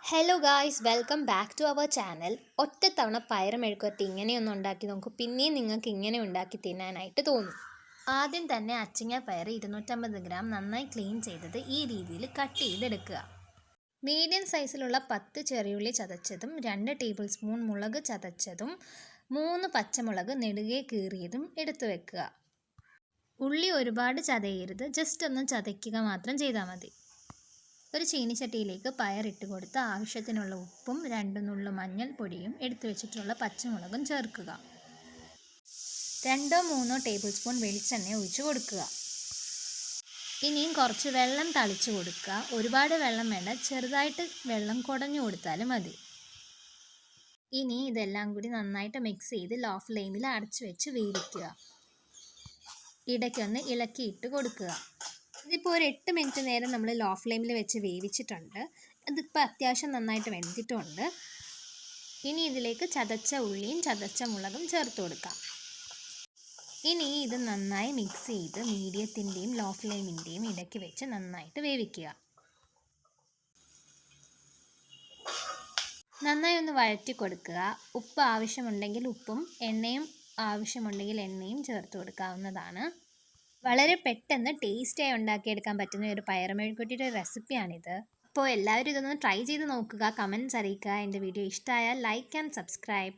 Hello guys welcome back to our channel. ഒറ്റത്തവണ പയറ് മെഴുക്കുവരട്ടി ഇങ്ങനെയൊന്ന് ഉണ്ടാക്കി നോക്കൂ. പിന്നെയും നിങ്ങൾക്ക് ഇങ്ങനെ ഉണ്ടാക്കി തിന്നാനായിട്ട് തോന്നും. ആദ്യം തന്നെ അച്ചിങ്ങ പയർ 250 ഗ്രാം നന്നായി ക്ലീൻ ചെയ്തത് ഈ രീതിയിൽ കട്ട് ചെയ്തെടുക്കുക. മീഡിയം സൈസിലുള്ള 10 ചെറിയുള്ളി ചതച്ചതും 2 ടേബിൾ സ്പൂൺ മുളക് ചതച്ചതും 3 പച്ചമുളക് നെടുകെ കീറിയതും എടുത്തു വെക്കുക. ഉള്ളി ഒരുപാട് ചതയരുത്, ജസ്റ്റ് ഒന്ന് ചതയ്ക്കുക മാത്രം ചെയ്താൽ മതി. ഒരു ചീനിച്ചട്ടിയിലേക്ക് പയറിട്ട് കൊടുത്ത് ആവശ്യത്തിനുള്ള ഉപ്പും 2 നുള്ളു മഞ്ഞൾപ്പൊടിയും എടുത്തു വെച്ചിട്ടുള്ള പച്ചമുളകും ചേർക്കുക. 2-3 ടേബിൾ സ്പൂൺ വെളിച്ചെണ്ണ ഒഴിച്ചു കൊടുക്കുക. ഇനിയും കുറച്ച് വെള്ളം തളിച്ചു കൊടുക്കുക. ഒരുപാട് വെള്ളം വേണ്ട, ചെറുതായിട്ട് വെള്ളം കുടഞ്ഞു കൊടുത്താലും മതി. ഇനി ഇതെല്ലാം കൂടി നന്നായിട്ട് മിക്സ് ചെയ്ത് ലോ ഫ്ലെയിമിൽ അടച്ചു വെച്ച് വേവിക്കുക. ഇടയ്ക്കൊന്ന് ഇളക്കിയിട്ട് കൊടുക്കുക. ഇതിപ്പോൾ ഒരു 8 മിനിറ്റ് നേരം നമ്മൾ ലോ ഫ്ലെയിമിൽ വെച്ച് വേവിച്ചിട്ടുണ്ട്. അതിപ്പോൾ അത്യാവശ്യം നന്നായിട്ട് വെന്തിട്ടുണ്ട്. ഇനി ഇതിലേക്ക് ചതച്ച ഉള്ളിയും ചതച്ച മുളകും ചേർത്ത് കൊടുക്കാം. ഇനി ഇത് നന്നായി മിക്സ് ചെയ്ത് മീഡിയത്തിൻ്റെയും ലോ ഫ്ലെയിമിൻ്റെയും ഇടയ്ക്ക് വെച്ച് നന്നായിട്ട് വേവിക്കുക. നന്നായി ഒന്ന് വഴറ്റി കൊടുക്കുക. ഉപ്പ് ആവശ്യമുണ്ടെങ്കിൽ ഉപ്പും എണ്ണയും ആവശ്യമുണ്ടെങ്കിൽ എണ്ണയും ചേർത്ത് കൊടുക്കാവുന്നതാണ്. വളരെ പെട്ടെന്ന് ടേസ്റ്റായി ഉണ്ടാക്കിയെടുക്കാൻ പറ്റുന്ന ഒരു പയറ് മെഴുക്കുവരട്ടിയുടെ റെസിപ്പിയാണിത്. അപ്പോൾ എല്ലാവരും ഇതൊന്ന് ട്രൈ ചെയ്ത് നോക്കുക, കമൻറ്റ്സ് അറിയിക്കുക. എൻ്റെ വീഡിയോ ഇഷ്ടമായാൽ ലൈക്ക് ആൻഡ് സബ്സ്ക്രൈബ്.